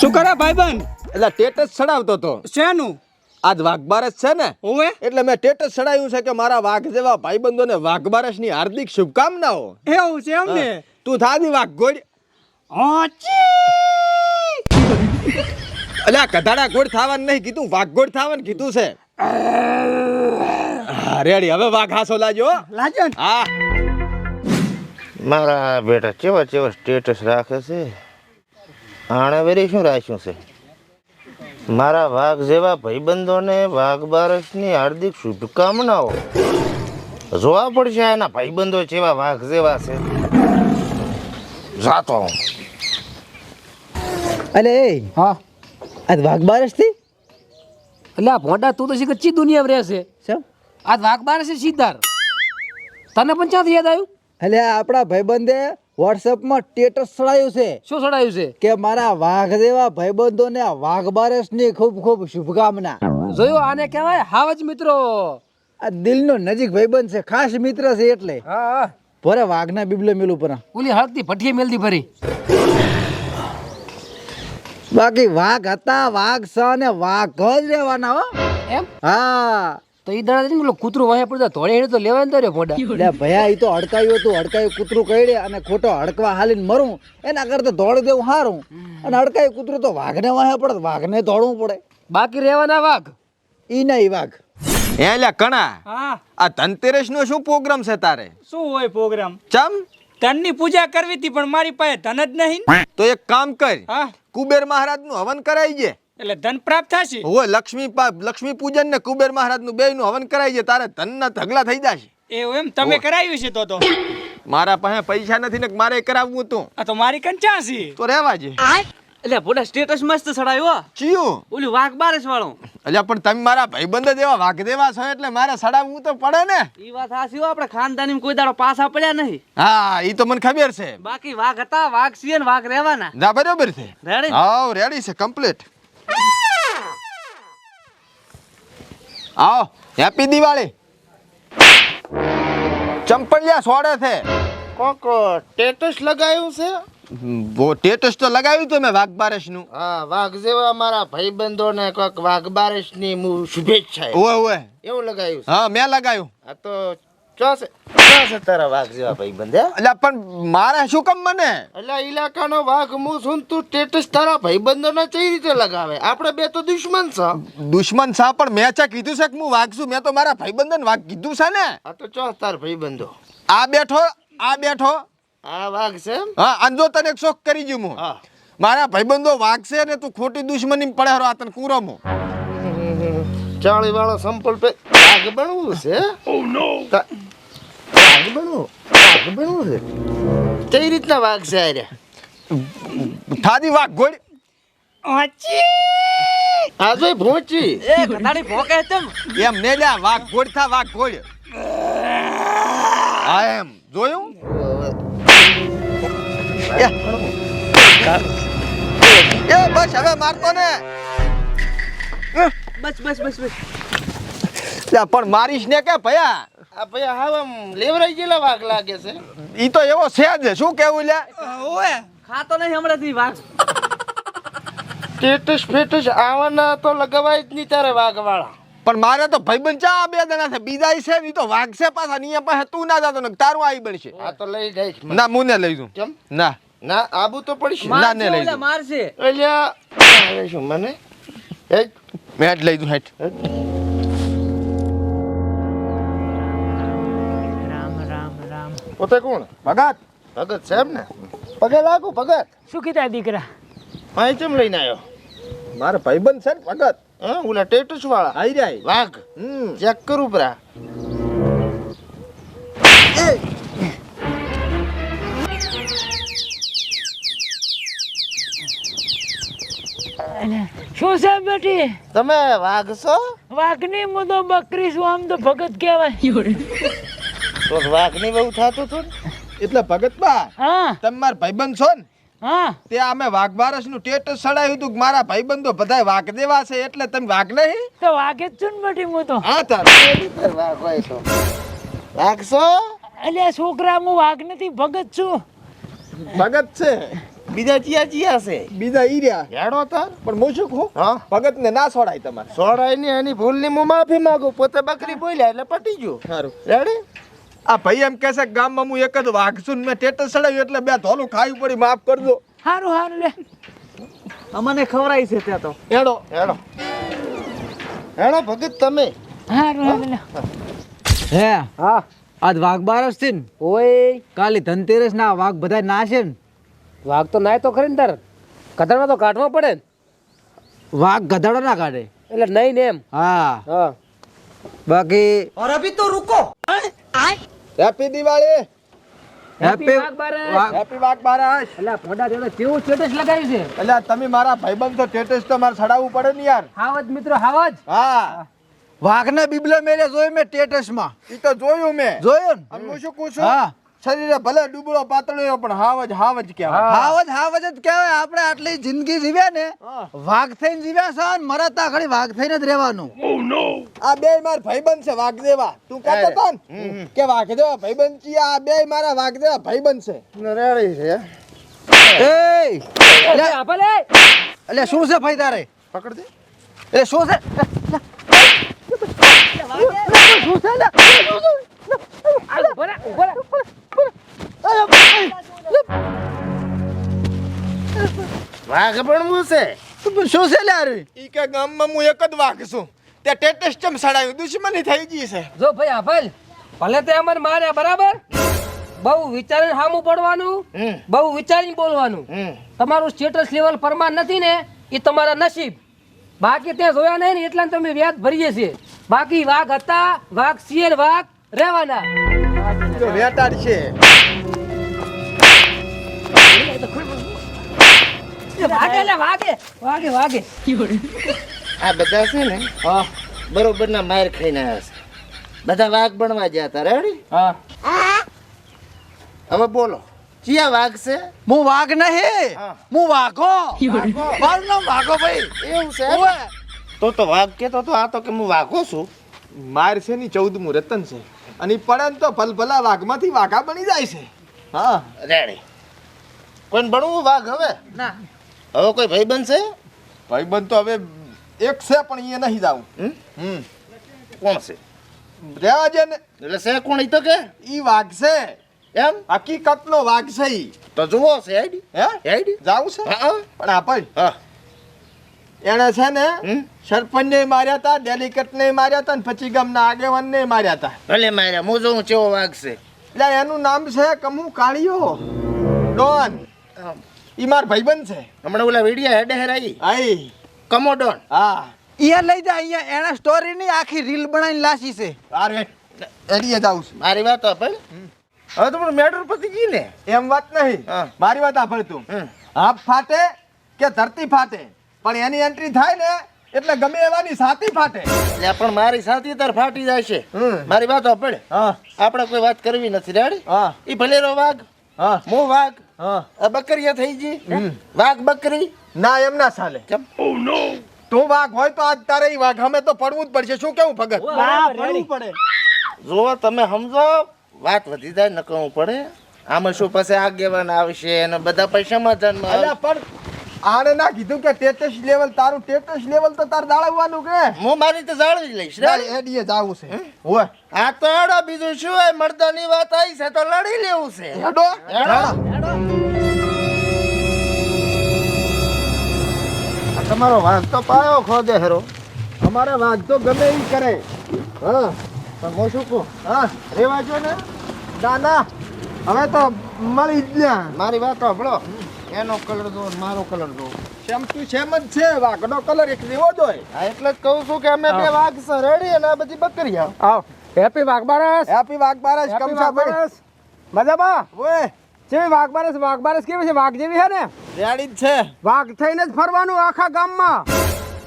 શું કરે ભાઈબંધ? એટલે સ્ટેટસ ચડાવતો તો શેનું? આજ વાઘબારસ છે ને, ઓવે એટલે મેં સ્ટેટસ ચડાવ્યું છે કે મારા વાઘ જેવા ભાઈબંધોને વાઘબારસની હાર્દિક શુભકામનાઓ. એવું છે એમ ને? તું થાદી વાઘ ગોળ. એટલે આ કધાડા ગોળ થવાનું નહીં કીધું, વાઘ ગોળ થવાનું કીધું છે. હા રેડી, હવે વાઘ હાસો લાજો. લાજો ને. હા મારા બેટા કેવા કેવા સ્ટેટસ રાખે છે. આણે વેરી શું રાખ્યું છે? મારા વાઘ જેવા ભાઈબંધોને વાઘ બારસની હાર્દિક શુભકામનાઓ. જોવા પડશે એના ભાઈબંધો કેવા વાઘ જેવા છે. જાતો હું. અલે એ હા આજ વાઘ બારસ થી એટલે આ ભોંડા તું તો શીખર ચી દુનિયામાં રહેશે. શું આ વાઘ બાર છે સિદ્ધાર. તને પણ ક્યાંથી યાદ આવ્યું? એટલે આપણા ભાઈબંધે વોટ્સએપમાં સ્ટેટસ ચડાવ્યું છે શું ચડાયું છે? કે મારા વાઘ જેવા ભાઈબંધોને વાઘ બારસની ખૂબ ખૂબ શુભકામના. જોયું, આને કહેવાય હાવજ મિત્રો. આ દિલનો નજીક ભાઈબંધ છે, ખાસ મિત્ર છે એટલે હા ભરે વાઘના બીબલે મેલું પર. ઓલી હળકતી ભઠ્ઠીએ મેલતી ફરી. બાકી વાઘ હતા, વાઘ છે અને વાઘ જ રહેવાના હો. એમ હા તો એ દાડા પેલો કૂતરું વાહે પડતા ધોળે હેડે તો લેવાય ને તો રે ભોંડા. એટલે ભયા એ તો હડકાયું હતું, હડકાયું કૂતરું કઈડે અને ખોટો હડકવા હાલીને મરું એના કરતા દોડી દેવું સારું. અને હડકાયું કૂતરું તો વાઘને વાહે પડે, વાઘને દોડવું પડે. બાકી રહેવાના વાઘ. ઈ નહીં વાઘ. હે લ્યા કણા, હા આ ધનતેરસ નો શું પ્રોગ્રામ છે તારે? શું હોય પ્રોગ્રામ? ચમ? ધનની પૂજા કરવી હતી પણ મારી પાસે ધન જ નહીં. તો એક કામ કર, હા કુબેર મહારાજ નું હવન કરાઈ જે. એટલે ધન પ્રાપ્ત થશે. હોય લક્ષ્મી પૂજન ને કુબેર મહારાજ નું બે નું હવન કરાઈ જે, તારે ધન ના ઢગલા થઈ જશે. એવું એમ? તમે કરાવ્યું છે તો મારા પાસે પૈસા નથી ને મારે કરાવવું હતું. આ તો મારી કંચા છે. તો રહેવા જે. એટલે ભોંડા સ્ટેટસ મસ્ત ચડાયો. ચિયું ઓલી વાઘ બારસ વાળો. એટલે પણ તમે મારા ભાઈબંધ જેવા વાઘ દેવા છો એટલે મારે સડાવવું તો પડે ને. ઈ વાત હાસી હો, આપણે ખાનદાની કોઈ દાડો પાછા પડ્યા નહીં. હા ઈ તો મને ખબર છે. બાકી વાઘ હતા, વાઘ છીએ ને વાઘ રહેવાના. ના બરોબર છે. રેડી? આવ રેડી છે કમ્પ્લીટ. આવો હેપી દિવાળી. ચંપલિયા સોડે છે. કોક સ્ટેટસ લગાવ્યું છે. વો સ્ટેટસ તો લગાવ્યું તો મેં વાઘ બારસ નું. હા, વાઘ જેવા મારા ભાઈબંધોને કોક વાઘ બારસની શુભેચ્છા. ઓવે ઓવે એવું લગાવ્યું છે. હા મેં લગાવ્યું. આ તો ચો છે તારા વાઘ જેવા ભાઈબંધ. હે એટલે પણ મારે શું કામ મને? એટલે ઇલાકાનો વાઘ હું છું ને તું સ્ટેટસ તારા ભાઈબંધોને કઈ રીતે લગાવે? આપણે બે તો દુશ્મન છે. દુશ્મન સા પણ મેં ચા કીધું છે કે હું વાઘ છું? મેં તો મારા ભાઈબંધન વાઘ કીધું છે ને. આ તો ચો તાર ભાઈબંધો. આ બેઠો આ બેઠો. આ વાઘ છે એમ? હા આંધો તને એક શોખ કરી ગયું હું. હા. મારા ભાઈબંધો વાઘ છે ને તું ખોટી દુશ્મની પડે હારો આ તને કુરો મો. ચાળી વાળો સંપલ પે વાઘ બનવું છે. ઓ નો. વાઘ બનવું છે. કઈ રીતના વાઘ છે આ રે? થાદી વાઘ ગોળ. આ જોઈ ભોંચી. એ કનાડી ભોકે તમ. એમ ને લ્યા વાઘ ગોળ થા વાઘ ગોળ. હા એમ જોયું? એ બસ હવે મારતો ને. બસ બસ બસ બસ. લ્યા પણ મારીશ ને કે ભયા? આ ભાઈ હાવ આમ લેવરાઈ ગયેલા વાઘ લાગે છે. ઈ તો એવો છે જ. શું કેવું લ્યા? ઓએ ખાતો નહીં હમણાંથી વાઘ. સ્ટેટસ ફેટસ આવાના તો લગાવાય જ નહીં તારે વાઘ વાળા. પણ મારે તો ભાઈબંધ ચા બે જણા છે, બીજા છે ને ઈ તો વાઘ છે પાછા. ની પાસે તું ના જાતો ને તારું આવી બનશે. આ તો લઈ જઈશ. ના મુને લઈ દઉં. કેમ? ના ના આબુ તો પડશે. ના, ને લઈ મારશે દઉં. મારશે. અલ્યા આવે શું મને? એ મેં હેઠ લઈ દઉં હેઠ. પોતે કોણ? ભગત ભગત સાહેબ ને? પગે લાગુ ભગત. શું કીધા દીકરા? અહીં કેમ લઈને આવ્યો? મારા ભાઈબંધ છે ને ભગત. હા ઓલા ટેટસ વાળા આઈ જાય. વાઘ ચેક કરું પરા. શું છે બેટી? તમે વાઘ છો? વાઘની હું તો બકરી છું, આમ તો ભગત કહેવાય. તો વાઘની બહુ થતું હતું ને? એટલે ભગત બા હા તમે મારા ભાઈબંધ છો ને? હા તે અમે વાઘ બારસ નું સ્ટેટસ ચડાવ્યું હતું કે મારા ભાઈબંધો બધા વાઘ દેવા છે એટલે તમે વાઘ નહીં? તો વાઘ જ છું ને બેટી હું તો. હા તાર વાઘ હોય તો વાઘ છો? અલ્યા છોકરા, હું વાઘ નથી ભગત છું. ભગત છે. બીજા ચિયા ચિયા છે બીજા ઈ રહ્યા હેડો તાર પણ હું શું કહું હા ભગત ને ના છોડાય તમારે સોડાય ની એની ભૂલની હું માફી માંગુ પોતે બકરી બોલ્યા એટલે પટી ગયું સારું રેડી આ ભાઈ એમ કહે છે કે ગામમાં હું એક જ વાઘ છું ને મેં ટેટસ ચડાવ્યું એટલે બે ધોલું ખાવી પડી માફ કરજો હારું હારું લે અમને ખવરાય છે ત્યાં તો હેડો હેડો હેડો ભગત તમે હારું હારું લે હે હા આજ વાઘ બારસ છે ને ઓય કાલે ધનતેરસ ના વાઘ બધા નાશે ને વાઘ તો નાય તો ખરી ને તાર કતરમાં તો કાઢવા પડે ને વાઘ ગધાડો ના કાઢે એટલે નહીં ને એમ હા હા બાકી હેપી દિવાળી હેપી વાઘ બારસ. હેપી વાઘ બારસ એટલે પોડા જોડે કેવું સ્ટેટસ લગાવ્યું છે એટલે તમે મારા ભાઈબંધ તો ટેટસ તો મારે ચડાવવું પડે ને યાર હાવજ મિત્રો હાવજ હા વાઘના બીબલા મેરે જોઈ મેં ટેટસ માં ઈ તો જોયું મેં જોયું ને અને હું શું કહું છું હા શરીરે ભલે ડૂબળો પાતળો પણ હાવજ કહેવાય હાવજ જ કહેવાય આપણે આટલી જિંદગી જીવ્યા ને હા. વાઘ થઈને જીવ્યા છે અને મરતા ઘડી વાઘ થઈને જ રહેવાનું આ બે મારા ભાઈબંધ છે વાઘદેવા તું કહેતો તો ને કે વાઘદેવા ભાઈબંધ છે આ બે મારા વાઘદેવા ભાઈબંધ છે રેડી છે એ એટલે આપે લે એટલે શું છે ભાઈ તારે પકડ દે એ શું છે શું છે લે? આ ઉભો રે, ઉભો રે. વાઘ ભણવું છે શું છે લે આરી? ઈ કે ગામમાં હું એક જ વાઘ છું તે ટેટસ ચમ સડાયું દુશ્મની થઈ ગઈ છે જો ભાઈ આફલ ભલે તે અમને માર્યા બરાબર બહુ વિચારીને સામું પડવાનું બહુ વિચારીને બોલવાનું તમારું સ્ટેટસ લેવલ પ્રમાણ નથી ને એ તમારા નસીબ બાકી ત્યાં જોયા નહીં ને એટલા તમે વ્યાજ ભરીએ છીએ બાકી વાઘ હતા વાઘ છીએ ને વાઘ રહેવાના જો વેટાડ છે એ વાગે લે વાગે વાગે વાગે આ બધા છે ને બરોબર ના માર ખાઈને આવ્યા છે બધા વાઘ બનવા ગયા હતા રેડી હા હવે બોલો ચિયા વાઘ છે હું વાઘ નહીં હા. હું વાઘો મારું નામ વાઘો ભાઈ એવું છે ઓવે. તો વાઘ કેતો તો આ તો કે હું વાઘો છું માર છે ની 14મું રતન છે અને ઈ પડે ને તો ભલભલા વાઘમાંથી વાઘા બની જાય છે હા રેડી કોઈને બનવું વાઘ હવે ના હવે કોઈ ભાઈ બનશે ભાઈબંધ તો હવે એક છે પણ એ નહીં જાવું હમ? કોણ છે રેવા જે ને એટલે છે કોણ ઈ તો કે ઈ વાઘ છે એમ હકીકતનો વાઘ છે ઈ તો જુઓ છે આઈડી હે આઈડી જાવું છે હા પણ આપણ હા એને છે ને હમ? સરપંચને માર્યા હતા ડેલિકેટને માર્યા હતા ને પછી ગામના આગેવાનને માર્યા હતા ભલે માર્યા હું જોઉં ચેવો વાઘ છે એટલે એનું નામ છે કમુ કાળિયો ડોન ઈ માર ભાઈબંધ છે હમણાં ઓલા વિડિયા હેડે હેરાઈ આઈ કમોડોન હા અહીંયા લઈ જા અહીંયા એના સ્ટોરી ની આખી રીલ બનાવીને લાસી છે અરે એડીએ જાઉં છું મારી વાત આપણ હવે તો પણ મેટર પતી ગઈ ને એમ વાત નહીં હા. મારી વાત સાંભળ તું હમ. હાફ ફાટે કે ધરતી ફાટે પણ એની એન્ટ્રી થાય ને એટલે ગમે એવાની સાતી ફાટે એટલે પણ મારી સાથે તાર ફાટી જાય છે હમ. મારી વાત આપણ હા આપણે કોઈ વાત કરવી નથી રેડી હા ઈ ભલેરો વાઘ હા મો વાઘ હા આ બકરીયા થઈ ગઈ વાઘ બકરી ના એમ ના ચાલે કેમ તું વાઘ હોય તો આજ તારે ઈ વાઘ અમે તો પડવું જ પડશે શું કેવું ભગત હા, પડવું પડે જો તમે સમજો વાત વધી જાય ન કહું પડે આમાં શું પછી આગેવાન આવશે અને બધા પૈસા સમાધાનમાં અલ્યા પણ આને ના કીધું કે ટેટસ લેવલ તારું ટેટસ લેવલ તો તાર જાળવવાનું કે હું મારી રીતે જાળવી લઈશ રેડી? એડીએ જાવું છે હોય આ તો હેડો બીજું શું હોય મર્દાની વાત આવી છે તો લડી લેવું છે હેડો હેડો. આ તમારો વાઘ તો પાયો ખોદે હેરો અમારે વાઘ તો ગમે ઈ કરે હા પણ હું શું કહું હા રેવા જો ને ના ના હવે તો મળી જ લ્યા મારી વાત સાંભળો એનો કલર દો ને મારો કલર દો સેમ ટુ સેમ જ છે વાઘનો કલર એક જેવો જ હોય હા એટલે જ કહું છું કે અમે બે વાઘ છે રેડી અને આ બધી બકરી આવ હેપી વાઘ બારસ હેપી વાઘ બારસ કમસા ભાઈ મજામાં ઓય જેવી વાઘ બારસ કેવી છે વાઘ જેવી છે ને રેડી જ છે વાઘ થઈને જ ફરવાનું આખા ગામમાં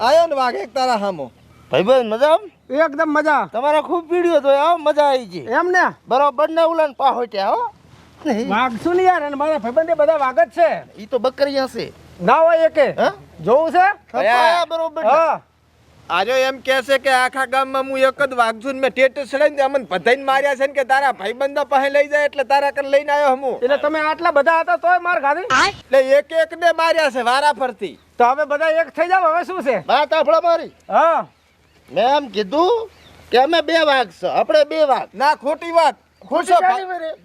આયો ને વાઘ એક તારા હામો ભાઈ મજા આમ? એકદમ મજા તમારા ખૂબ પીડ્યો તો આવો મજા આવી ગઈ એમ ને બરોબર ને ઉલાન પાહોટ્યા હો વાઘ શું ને યાર અને મારા ભાઈબંધે બધા વાઘ જ છે ઈ તો બકરી હશે ના હોય એકે હા જોવું છે કપાયા બરોબર ને. હા આજો એમ કહે છે કે આખા ગામમાં હું એક જ વાઘ છું ને મેં ટેટસ ચડાવીને અમને બધાને માર્યા છે ને કે તારા ભાઈબંધો પાસે લઈ જાય એટલે તારા કન લઈને આવ્યો હું. એટલે તમે આટલા બધા હતા તોય માર ખાધી એટલે એક એક ને માર્યા છે વારા ફરતી. તો હવે બધા એક થઈ જાવ હવે શું છે વાત આપણો મારી હા મેં એમ કીધું કે અમે 2 વાઘ છે આપણે 2 વાઘ ના ખોટી વાત. પૂછો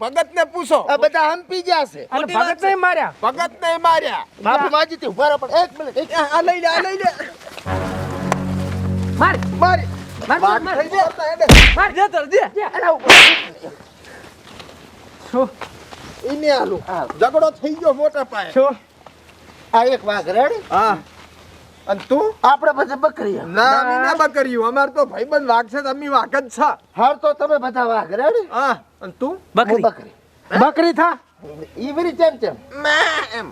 ભગત ને પૂછો. આ બધા હંપી ગયા છે અને ભગત નહીં માર્યા ભગત ને માર્યા. માફી માંગી હતી ઉભા રહો પણ 1 મિનિટ આ લઈ લે આ લઈ લે. માર મારી માર વાઘ માર થઈ ગયા એને. માર દે તર દે શું ઈને આલું ઝઘડો થઈ ગયો મોટા પાયે. શું આ એક વાઘ રેડી હા અને તું આપણે પછી બકરી ના અમે ના બકર્યું અમાર તો ભાઈબંધ વાઘ છે અમે વાઘ જ છે. હાર તો તમે બધા વાઘ રેડી હા અને તું હું બકરી બકરી થા ઈ વરી ચેમ ચેમ એમ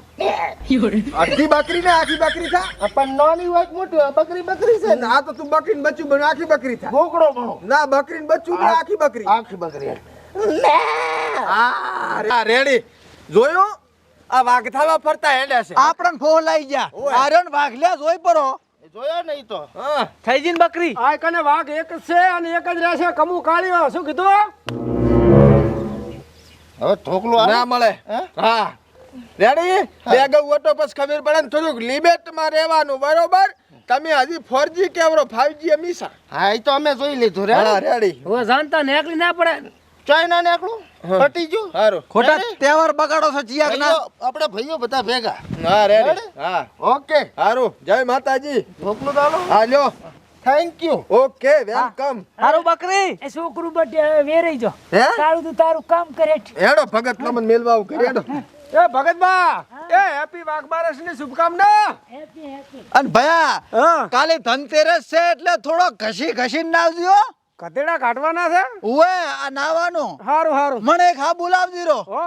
અડધી બકરી ને આખી બકરી થા. પણ નાની હોય કે મોટી હોય બકરી બકરી છે ને ના તો તું બકરી ને બચ્ચું બન્યું આખી બકરી થા. ગોકળો ભણો ના બકરી ને બચ્ચું ને આખી બકરી. આખી બકરી હા રેડી જોયો આ વાઘ થાવા ફરતા હેડ્યા છે. આપણને ફોન લઈ જા આર્યન વાઘલ્યા જોઈ પરો જોયો નહીં તો હા થઈ જીન બકરી આ કને વાઘ એક જ છે અને એક જ રહેશે કમુ કાળ્યો શું કીધું હવે ઠોકલું ના આવે મળે. હે? હા રેડી બે ગૌ ઓટો પછી ખબર પડે ને થોડુંક લિમિટ માં રહેવાનું બરોબર. તમે હજી 4G કેવરો 5G અમીસા. હા એ તો અમે જોઈ લીધું હા રે રેડી હવે જાણતા નેકલી ના પડે ચાઇના ને એકલું પટી ગયું સારું. ખોટા રેડી? તહેવાર બગાડો છો ચિયાક ના ભાઈઓ, આપણે ભાઈઓ બધા ભેગા હા રેડી રેડી? હા ઓકે સારું જય માતાજી. ઠોકલું ચાલો હા લ્યો થેન્ક યુ ઓકે વેલકમ. હારું બકરી એ છોકરું બટે હવે વેરાઈ જો હે તારું તું તારું કામ કરે છે. હેડો ભગત નમન મેલવા આવું કરી હેડો. એ ભગતબા એ હેપી વાઘ બારસ ની શુભકામના હેપી હેપી અને ભયા હા કાલે ધનતેરસ છે એટલે થોડો ઘસી નાવજો કતેડા કાઢવાના છે ઉવે આ નાવાનું હારું હારું મને એક હા બોલાવજી રો હો